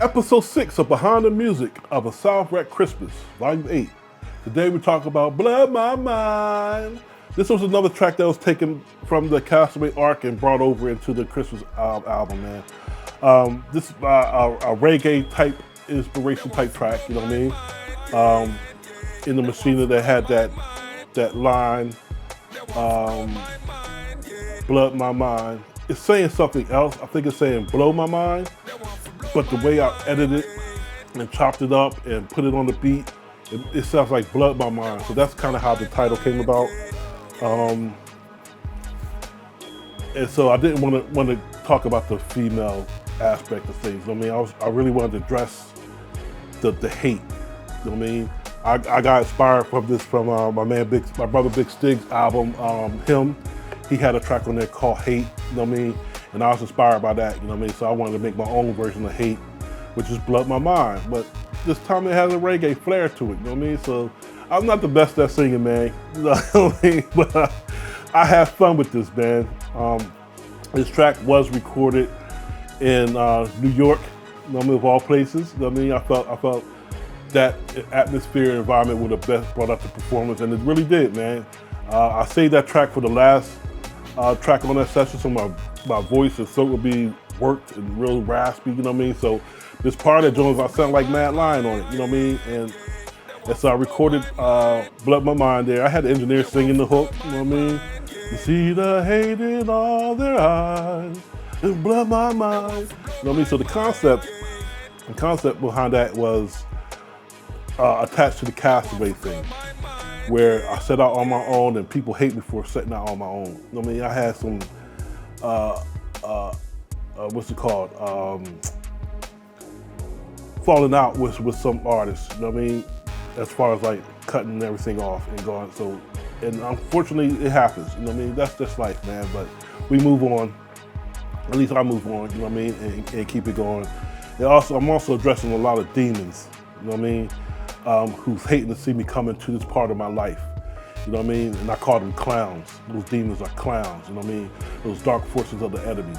Episode 6 of Behind the Music of a SalvWreck Christmas, Volume 8. Today we talk about Blood My Mind. This was another track that was taken from the Castaway arc and brought over into the Christmas album, man. This is a reggae type, inspiration type track, you know what I mean? In the machine that had that line, Blood My Mind. It's saying something else. I think it's saying blow my mind. But the way I edited it and chopped it up and put it on the beat, it sounds like Blood My Mind. So that's kind of how the title came about. And so I didn't want to talk about the female aspect of things. I mean, I really wanted to address the hate. You know what I mean? I got inspired from this from my brother Big Stig's album. He had a track on there called Hate. You know what I mean? And I was inspired by that, you know what I mean? So I wanted to make my own version of Hate, which is Blood My Mind. But this time it has a reggae flair to it, you know what I mean? So I'm not the best at singing, man. You know what I mean? But I have fun with this, man. This track was recorded in New York, you know what I mean, of all places. You know what I mean? I felt that atmosphere and environment would have best brought out the performance, and it really did, man. I saved that track for the last track on that session, so my voice and throat will be worked and real raspy, you know what I mean? So this part of Jones, I sound like Mad Lion on it, you know what I mean? And so I recorded Blood My Mind there. I had the engineer singing the hook, you know what I mean? You see the hate in all their eyes, and blood my mind. You know what I mean? So the concept behind that was attached to the Castaway thing, where I set out on my own and people hate me for setting out on my own. You know what I mean? I had some, what's it called? Falling out with some artists, you know what I mean? As far as like cutting everything off and going, so, and unfortunately it happens, you know what I mean? That's just life, man, but we move on. At least I move on, you know what I mean? And keep it going. And also, I'm also addressing a lot of demons, you know what I mean? Who's hating to see me come into this part of my life. You know what I mean? And I call them clowns. Those demons are clowns, you know what I mean? Those dark forces of the enemy,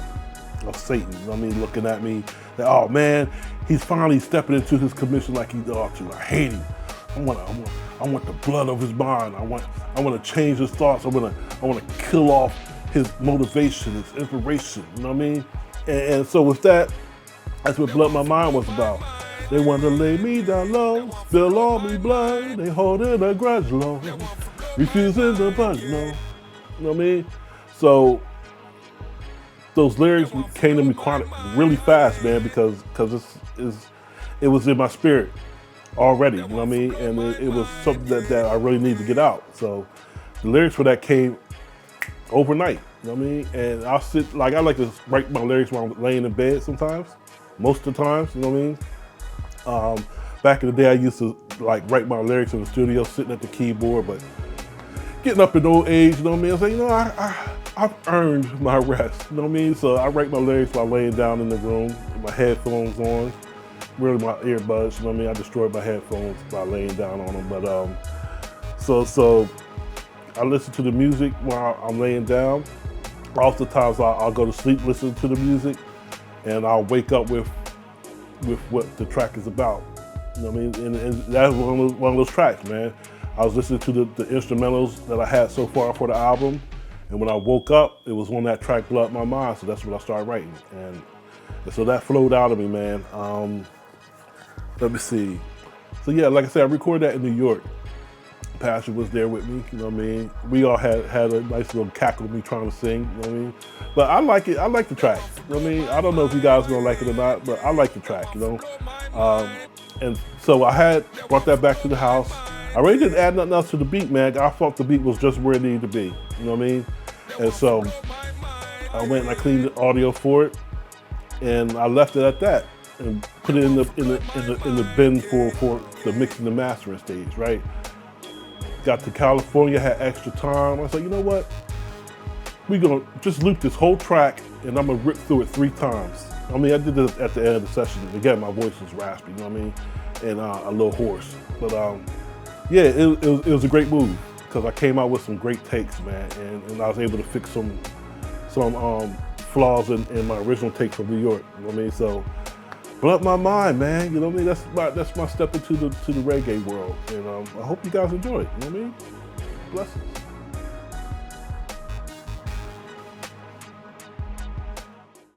of Satan, you know what I mean? Looking at me, that, oh man, he's finally stepping into his commission like he ought to. I hate him. I want the blood of his mind. I want to change his thoughts. I want to kill off his motivation, his inspiration, you know what I mean? And so with that, that's what Blood My Mind was about. They want to lay me down low, spill on me blood, they holding a grudge low, refusing to budge, no. You know what I mean? So those lyrics came to me quite really fast, man, because it was in my spirit already, you know what I mean? And it was something that I really needed to get out. So the lyrics for that came overnight, you know what I mean? And I'll sit, like I like to write my lyrics while I'm laying in bed sometimes, most of the times, you know what I mean? Back in the day, I used to like write my lyrics in the studio, sitting at the keyboard, but getting up in old age, you know what I mean? I was like, you know, I've earned my rest, you know what I mean? So I write my lyrics while laying down in the room, with my headphones on, really my earbuds, you know what I mean? I destroyed my headphones by laying down on them, but so I listen to the music while I'm laying down. Oftentimes I'll go to sleep listening to the music, and I'll wake up with what the track is about. You know what I mean? And that's one of those tracks, man. I was listening to the instrumentals that I had so far for the album, and when I woke up, it was on that track, Blood My Mind, so that's what I started writing. And so that flowed out of me, man. Let me see. So yeah, like I said, I recorded that in New York. Passion was there with me, you know what I mean? We all had a nice little cackle of me trying to sing, you know what I mean? But I like it, I like the track, you know what I mean? I don't know if you guys are gonna like it or not, but I like the track, you know? And so I brought that back to the house. I really didn't add nothing else to the beat, man. I thought the beat was just where it needed to be, you know what I mean? And so I went and I cleaned the audio for it, and I left it at that, and put it in the bin for the mixing and mastering stage, right? Got to California, had extra time. I was like, you know what? We're gonna just loop this whole track, and I'm gonna rip through it 3 times. I mean, I did this at the end of the session. Again, my voice was raspy, you know what I mean? And a little hoarse. But yeah, it was a great move, because I came out with some great takes, man, and I was able to fix some flaws in my original take from New York, you know what I mean? So blunt my mind, man. You know what I mean? That's my step into the reggae world, and I hope you guys enjoy it. You know what I mean? Blessings.